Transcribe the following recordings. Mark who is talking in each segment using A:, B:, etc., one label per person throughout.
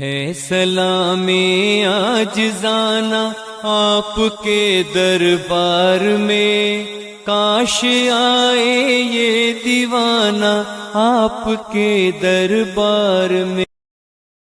A: है सलामे आजिज़ाना आपके दरबार में, काश आए ये दीवाना आपके दरबार में।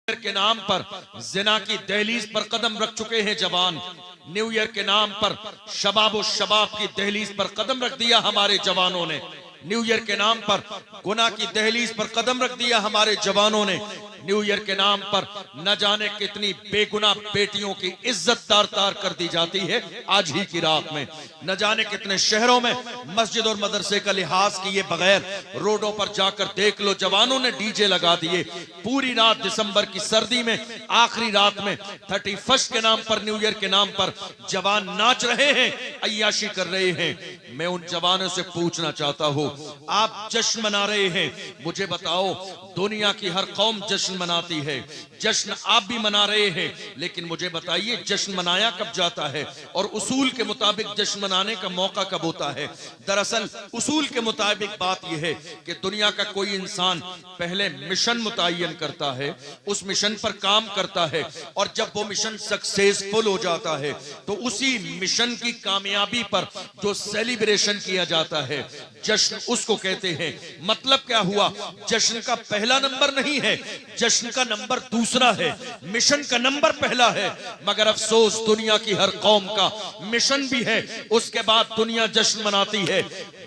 B: के नाम पर जिना की दहलीज पर कदम रख चुके हैं जवान। न्यू ईयर के नाम पर शबाब शबाब की दहलीज पर कदम रख दिया हमारे जवानों ने। न्यू ईयर के नाम पर गुनाह की दहलीज पर कदम रख दिया हमारे जवानों ने। न्यू ईयर के नाम पर न जाने कितनी बेगुनाह बेटियों की इज्जत तार कर दी जाती है आज ही की रात में। न जाने कितने शहरों में मस्जिद और मदरसे का लिहाज किए बगैर रोडों पर जाकर देख लो, जवानों ने डीजे लगा दिए। पूरी रात दिसंबर की सर्दी में, आखिरी रात में 31 के नाम पर, न्यू ईयर के नाम पर जवान नाच रहे हैं, अय्याशी कर रहे हैं। मैं उन जवानों से पूछना चाहता हूं, आप जश्न मना रहे हैं, मुझे बताओ दुनिया की हर कौम जश्न मनाती है, जश्न आप भी मना रहे हैं, लेकिन मुझे बताइए जश्न मनाया कब जाता है और उसूल के मुताबिक जश्न मनाने का मौका कब होता है। दरअसल उसूल के मुताबिक बात यह है कि दुनिया का कोई इंसान पहले मिशन मुतय्यन करता है, उस मिशन पर काम करता है, और जब वो मिशन सक्सेसफुल हो जाता है तो उसी मिशन की कामयाबी पर जो सेलिब्रेशन किया जाता है, जश्न उसको कहते हैं। मतलब क्या हुआ, जश्न का पहला नंबर नहीं है, जश्न का नंबर दूसरा है, मिशन का नंबर पहला है। मगर अफसोस दुनिया की हर कौम का मिशन भी है, उसके बाद दुनिया जश्न मनाती है।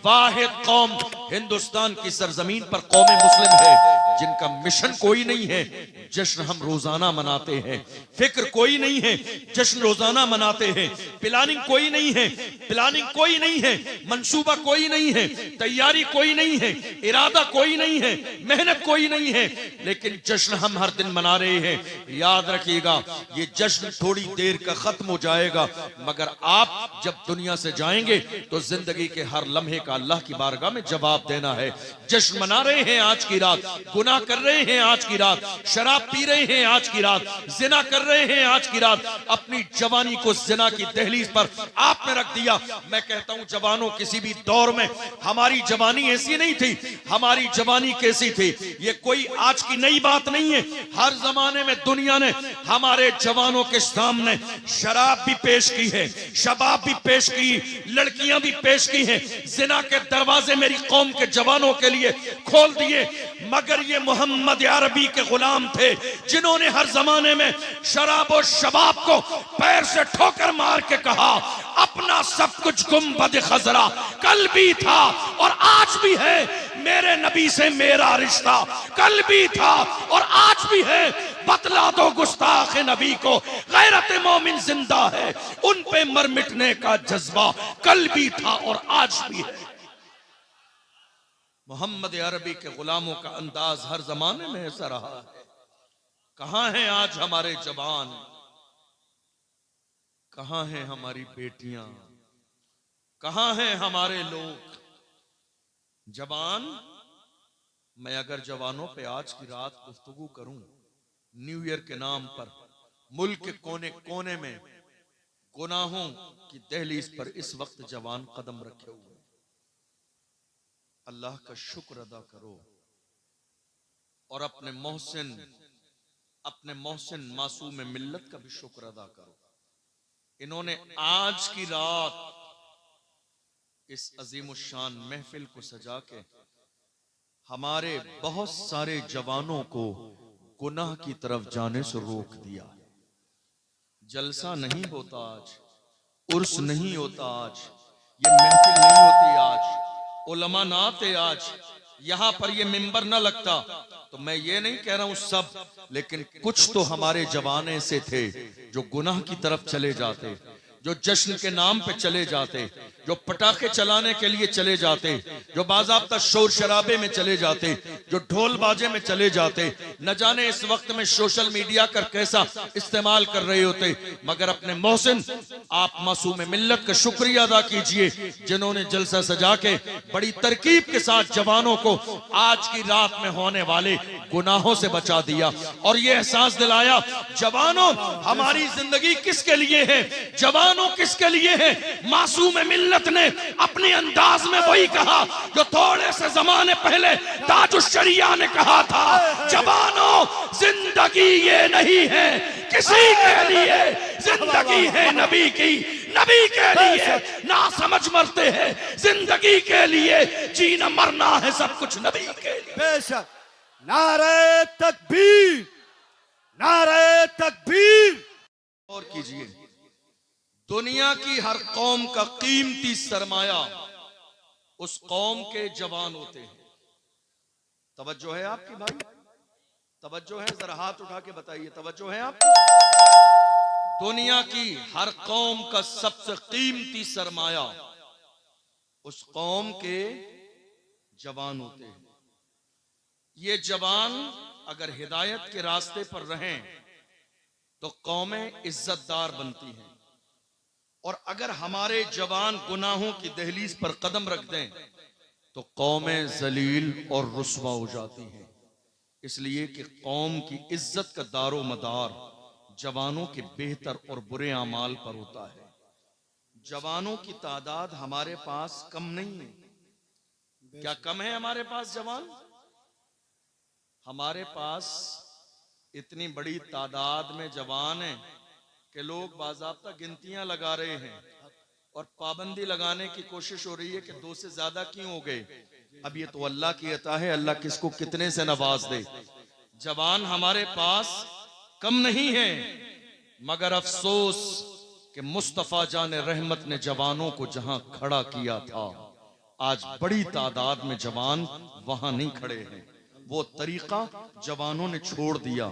B: वाहिद कौम हिंदुस्तान की सरजमीन पर कौम मुस्लिम है जिनका मिशन कोई नहीं है, जश्न हम रोजाना मनाते हैं। फिक्र कोई नहीं है, जश्न रोजाना मनाते हैं। प्लानिंग कोई नहीं है, प्लानिंग कोई नहीं है, मंसूबा कोई नहीं है, तैयारी कोई नहीं है, इरादा कोई नहीं है, मेहनत कोई नहीं है, लेकिन जश्न हम हर दिन मना रहे हैं। याद रखिएगा, ये जश्न थोड़ी देर का खत्म हो जाएगा, मगर आप जब दुनिया से जाएंगे तो जिंदगी के हर लम्हे का अल्लाह की बारगाह में जवाब देना है। जश्न मना रहे हैं आज की रात, गुनाह कर रहे हैं आज की रात, शराब पी रहे हैं आज की रात, जिना कर रहे हैं आज की रात, अपनी जवानी को जिना की दहलीज पर आपने रख दिया। मैं कहता हूं जवानों, किसी भी दौर में हमारी जवानी ऐसी नहीं थी। हमारी जवानी कैसी थी, ये कोई आज की नई बात नहीं है। हर जमाने में दुनिया ने हमारे जवानों के सामने शराब भी पेश की है, शबाब भी पेश की, लड़कियां भी पेश की हैं, जिना के दरवाजे मेरी कौम के जवानों के लिए खोल दिए। मगर ये मोहम्मद अरबी के गुलाम थे जिन्होंने हर जमाने में शराब और शबाब को पैर से ठोकर मार के कहा, अपना सब कुछ गुंबद खजरा कल भी था और आज भी है, मेरे नबी से मेरा रिश्ता कल भी था और आज भी है। बतला दो गुस्ताख नबी को, गैरत मोमिन जिंदा है, उन पे मर मिटने का जज्बा कल भी था और आज भी है। मोहम्मद अरबी के गुलामों का अंदाज हर जमाने में ऐसा रहा है। कहां हैं आज हमारे जवान, कहां हैं हमारी बेटियां, कहां हैं हमारे लोग। जवान, मैं अगर जवानों पे आज की रात गुफ्तगू करूं, न्यू ईयर के नाम पर मुल्क के कोने कोने में गुनाहों की दहलीज पर इस वक्त जवान कदम रखे हुए, अल्लाह का शुक्र अदा करो और अपने मोहसिन मासूम मिल्लत का भी शुक्र अदा करो। इन्होंने आज की रात इस अजीमुशान महफिल को सजा के हमारे बहुत सारे जवानों को गुनाह की तरफ जाने से रोक दिया। जलसा नहीं होता आज, उर्स नहीं होता आज, ये महफिल नहीं होती आज, उलमा ना आते आज, यहां पर ये मिंबर ना लगता। तो मैं ये नहीं कह रहा हूं सब, लेकिन कुछ तो हमारे जवान ऐसे थे जो गुनाह की तरफ चले जाते, जो जश्न के नाम पे चले जाते, जो पटाखे चलाने के लिए चले जाते, जो बाज़ाब्ता शोर शराबे में चले जाते, जो ढोल बाजे में चले जाते। न जाने इस वक्त में सोशल मीडिया का कैसा इस्तेमाल कर रहे होते। मगर अपने मोहसिन आप मासूम मिल्लत का शुक्रिया अदा कीजिए जिन्होंने जलसा सजा के बड़ी तरकीब के साथ जवानों को आज की रात में होने वाले गुनाहों से बचा दिया और ये एहसास दिलाया, जवानों हमारी जिंदगी किसके लिए है, जवानों किसके लिए है, मासूम मिल्लत मिल्लत ने अपने अंदाज में वही कहा जो थोड़े से जमाने पहले ताजुश्शरिया ने कहा था, जवानों जिंदगी ये नहीं है किसी के लिए, जिंदगी है नबी की, नबी के लिए ना समझ मरते हैं, जिंदगी के लिए जीना मरना है सब कुछ नबी के लिए।
C: बेशक। नारे तकबीर, नारे तकबीर।
B: और कीजिए, दुनिया की हर कौम का कीमती सरमाया उस कौम के जवान होते हैं। तवज्जो है आपकी भाई? तवज्जो है? जरा हाथ उठा के बताइए, तवज्जो है आपकी? दुनिया की हर कौम का सबसे कीमती सरमाया उस कौम के जवान होते हैं। ये जवान अगर हिदायत के रास्ते पर रहें तो कौमें इज्जतदार बनती हैं, और अगर हमारे जवान गुनाहों की दहलीज पर कदम रख दें तो कौमें जलील और रुस्वा हो जाती हैं। इसलिए कि कौम की इज्जत का दारो मदार जवानों के बेहतर और बुरे अमाल पर होता है। जवानों की तादाद हमारे पास कम नहीं है। क्या कम है हमारे पास जवान? हमारे पास इतनी बड़ी तादाद में जवान हैं कि लोग बाज़ाब्ता गिनतियां लगा रहे हैं और पाबंदी लगाने की कोशिश हो रही है कि 2 से ज्यादा क्यों हो गए। अब ये तो अल्लाह की अता है, अल्लाह किसको कितने से नवाज दे। जवान हमारे पास कम नहीं है, मगर अफसोस कि मुस्तफा जान रहमत ने जवानों को जहां खड़ा किया था, आज बड़ी तादाद में जवान वहां नहीं खड़े हैं। वो तरीका जवानों ने छोड़ दिया,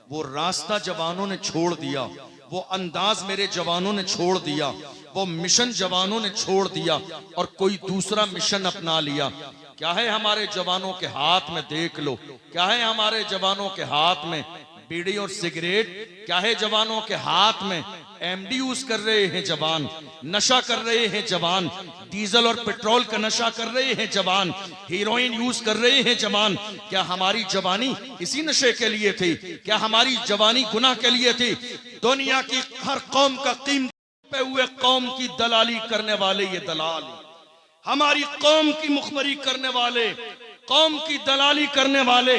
B: वो रास्ता जवानों ने छोड़ दिया, वो अंदाज मेरे जवानों ने छोड़ दिया, वो मिशन जवानों ने छोड़ दिया और कोई दूसरा मिशन अपना लिया। क्या है हमारे जवानों के हाथ में? देख लो, क्या है हमारे जवानों के हाथ में? बीड़ी और सिगरेट। क्या है जवानों के हाथ में? एमडी यूज कर रहे हैं जवान, नशा कर रहे हैं जवान, डीजल और पेट्रोल का नशा कर रहे हैं जवान, हीरोइन यूज कर रहे हैं जवान। क्या हमारी जवानी इसी नशे के लिए थी? क्या हमारी जवानी गुनाह के लिए थी? दुनिया की हर कौम का कीमत पे हुए कौम की दलाली करने वाले ये दलाल, हमारी कौम की मुखबरी करने वाले, कौम की दलाली करने वाले,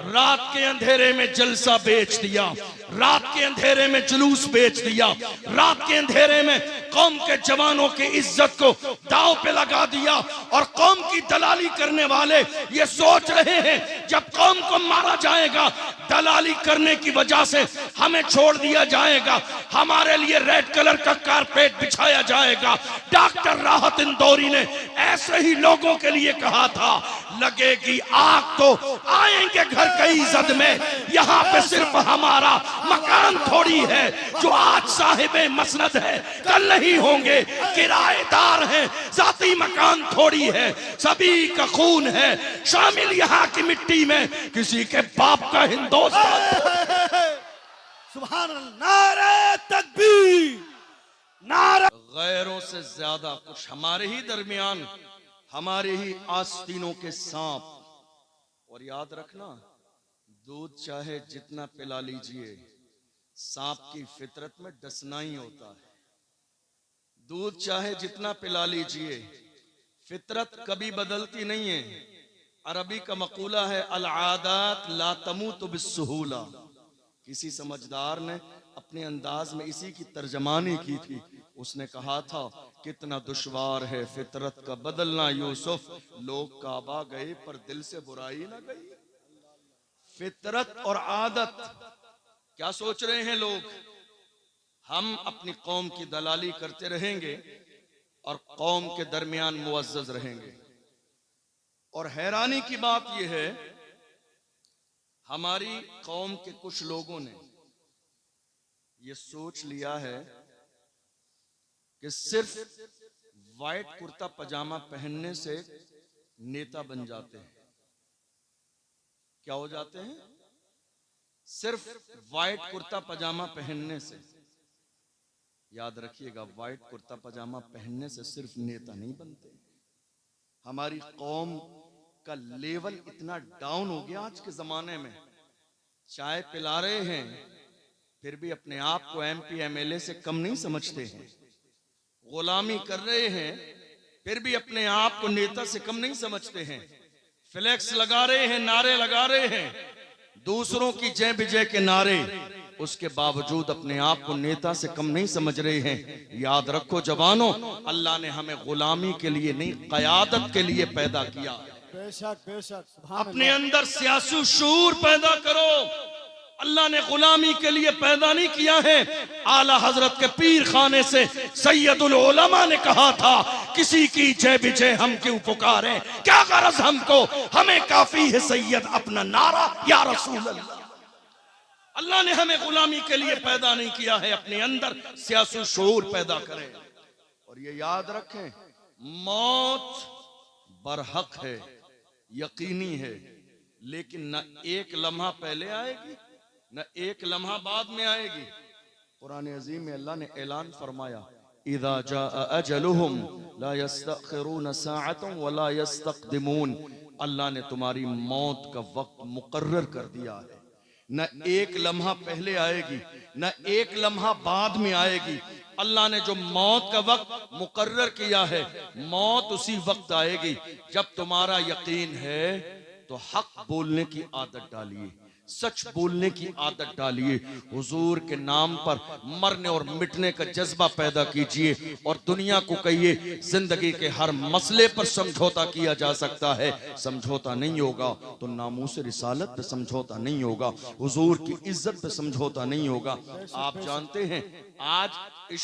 B: रात के अंधेरे में जलसा बेच दिया, रात के अंधेरे में जुलूस बेच दिया, रात के अंधेरे में कौम के जवानों की इज्जत को दांव पे लगा दिया। और कौम की दलाली करने वाले ये सोच रहे हैं जब कौम को मारा जाएगा, दलाली करने की वजह से हमें छोड़ दिया जाएगा, हमारे लिए रेड कलर का कारपेट बिछाया जाएगा। डॉक्टर राहत इंदौरी ने ऐसे ही लोगों के लिए कहा था, लगेगी आग तो आएंगे घर कई जद में, यहाँ पे सिर्फ हमारा मकान थोड़ी है, जो आज साहिबे मसनद है कल नहीं होंगे, किराएदार हैं, जाती मकान थोड़ी है, सभी का खून है शामिल यहाँ की मिट्टी में, किसी के बाप का हिंदुस्तान।
C: सुभान अल्लाह। नारे तकबीर, नारे।
B: गैरों से ज्यादा कुछ हमारे ही दरमियान, हमारे ही आस्तीनों के सांप। और याद रखना, दूध चाहे जितना पिला लीजिए, सांप की फितरत में डसना ही होता है। दूध चाहे जितना पिला लीजिए, फितरत कभी बदलती नहीं है। अरबी का मकूला है, अल आदात ला तमूतु बिस्सुहूला। किसी समझदार ने अपने अंदाज में इसी की तर्जमानी की थी। उसने कहा था, कितना दुश्वार है फितरत का बदलना यूसुफ, लोग काबा गए पर दिल से बुराई ना गई। फितरत और आदत, क्या सोच रहे हैं लोग? हम अपनी कौम की दलाली करते रहेंगे और कौम के दरमियान मुअज्जज रहेंगे। और हैरानी की बात यह है, हमारी कौम के कुछ लोगों ने यह सोच लिया है कि सिर्फ व्हाइट कुर्ता पजामा पहनने से नेता बन जाते हैं। क्या हो जाते हैं? सिर्फ व्हाइट कुर्ता पजामा पहनने से। याद रखिएगा, व्हाइट कुर्ता पजामा पहनने से सिर्फ नेता नहीं बनते। हमारी कौम का लेवल इतना डाउन हो गया आज के जमाने में, चाय पिला रहे हैं फिर भी अपने आप को एमपी एमएलए से कम नहीं समझते हैं, गुलामी कर रहे हैं फिर भी अपने आप को नेता से कम नहीं समझते हैं। फ्लैक्स लगा रहे हैं, नारे लगा रहे हैं, दूसरों की जय विजय के नारे, उसके बावजूद अपने आप को नेता से कम नहीं समझ रहे हैं। याद रखो जवानों, अल्लाह ने हमें गुलामी के लिए नहीं, क़यादत के लिए पैदा किया।
C: बेशक बेशक,
B: अपने अंदर सियासी शूर पैदा करो। अल्लाह ने गुलामी के लिए पैदा नहीं किया है। आला हजरत के पीर खाने से सैयदुल उलमा ने कहा था, किसी की जय विजय हम क्यों पुकारें, क्या गरज हमको, हमें काफी है सैयद अपना नारा या रसूल अल्लाह। अल्लाह ने हमें गुलामी के लिए पैदा नहीं किया है, अपने अंदर सियासी शऊर पैदा करें। और ये याद रखें, मौत बरहक है, यकीनी है, लेकिन न एक लम्हा पहले आएगी न एक लम्हा बाद में आएगी। कुरान अजीम में अल्लाह ने ऐलान फरमाया, इज़ा जाअ अजलुहुम ला यस्तअखिरून साअतन वला यस्तक़दिमून। अल्लाह ने तुम्हारी मौत का वक्त मुकर्रर कर दिया है, न एक लम्हा पहले आएगी न एक लम्हा बाद में आएगी। अल्लाह ने जो मौत का वक्त मुकर्रर किया है, मौत उसी वक्त आएगी। जब तुम्हारा यकीन है तो हक बोलने की आदत डालिए, सच बोलने की आदत डालिए, हुजूर के नाम पर मरने और मिटने का जज्बा पैदा कीजिए। और दुनिया को कहिए, जिंदगी के हर मसले पर समझौता किया जा सकता है, समझौता नहीं होगा तो नामूस रिसालत पे समझौता नहीं होगा, हुजूर की इज्जत पे समझौता नहीं होगा। आप जानते हैं, आज इस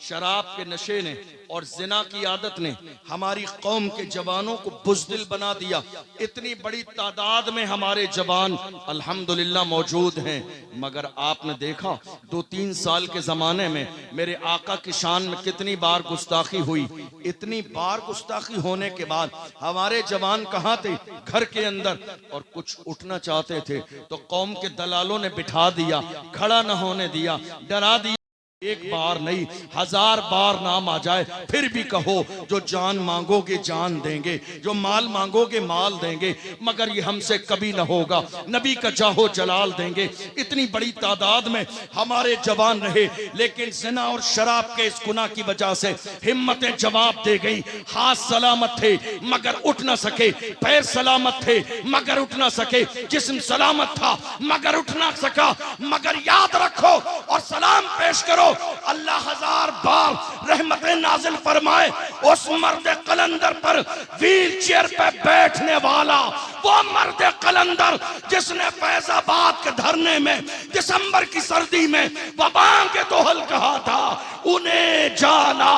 B: शराब के नशे ने और जिना की आदत ने हमारी कौम के जवानों को बुज़दिल बना दिया। इतनी बड़ी तादाद में हमारे जवान अल्हम्दुलिल्लाह मौजूद हैं, मगर आपने देखा 2-3 साल के जमाने में मेरे आका की शान में कितनी बार गुस्ताखी हुई। इतनी बार गुस्ताखी होने के बाद हमारे जवान कहाँ थे? घर के अंदर। और कुछ उठना चाहते थे तो कौम के दलालों ने बिठा दिया, खड़ा न होने दिया, डरा दिया। एक बार नहीं 1000 बार नाम आ जाए फिर भी कहो, जो जान मांगोगे जान देंगे, जो माल मांगोगे माल देंगे, मगर ये हमसे कभी न होगा, नबी का जाहो जलाल देंगे। इतनी बड़ी तादाद में हमारे जवान रहे, लेकिन ज़िना और शराब के इस गुनाह की वजह से हिम्मतें जवाब दे गई। हाथ सलामत थे मगर उठ न सके, पैर सलामत थे मगर उठ न सके, जिस्म सलामत था मगर उठ न सका। मगर याद रखो और सलाम पेश करो, अल्लाह 1000 बार रहमतें नाजिल फरमाए उस मर्द कलंदर पर, व्हील चेयर पे बैठने वाला वो मर्द कलंदर जिसने फैजाबाद के धरने में दिसंबर की सर्दी में वबा के दोहल कहा था, उन्हें जाना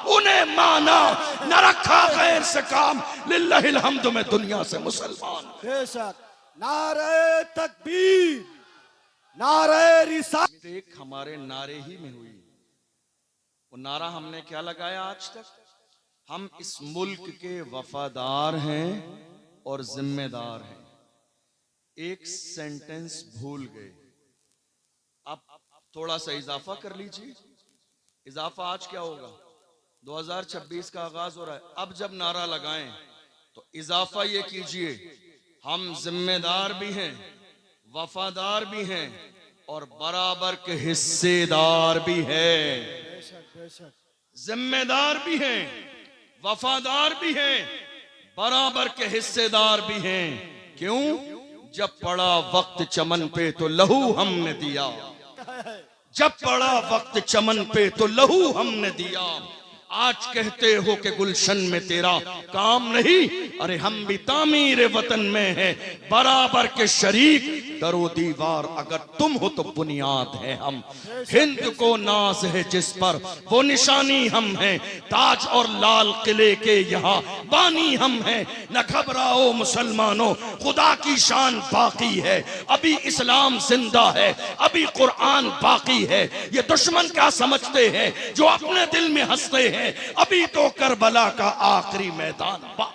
B: उन्हें माना, न रखा गैर से काम, लिल्लाहिल हम्द में दुनिया से मुसलमान।
C: बेशक, नारे तकबीर, नारे रिसालत।
B: एक हमारे नारे ही में हुई। वो नारा हमने क्या लगाया आज तक? हम इस मुल्क के वफादार हैं और जिम्मेदार हैं। एक सेंटेंस भूल गए, अब थोड़ा सा इजाफा कर लीजिए। इजाफा आज क्या होगा? 2026 का आगाज हो रहा है। अब जब नारा लगाएं तो इजाफा ये कीजिए, हम जिम्मेदार भी हैं, वफादार भी हैं और बराबर के हिस्सेदार भी हैं। जिम्मेदार भी हैं, वफादार भी हैं, बराबर के हिस्सेदार भी हैं। क्यों? जब पड़ा वक्त चमन पे तो लहू हमने दिया, जब पड़ा वक्त चमन पे तो लहू हमने दिया। आज कहते हो कि गुलशन में तेरा काम नहीं, अरे हम भी तामीर वतन में हैं, बराबर के शरीक। दरो दीवार अगर तुम हो तो बुनियाद है हम, हिंद को नाज है जिस पर वो निशानी हम हैं, ताज और लाल किले के यहाँ बानी हम हैं। न घबराओ मुसलमानों, खुदा की शान बाकी है, अभी इस्लाम जिंदा है, अभी कुरान बाकी है। ये दुश्मन क्या समझते हैं जो अपने दिल में हंसते हैं, अभी तो करबला का आखिरी मैदान बाकी।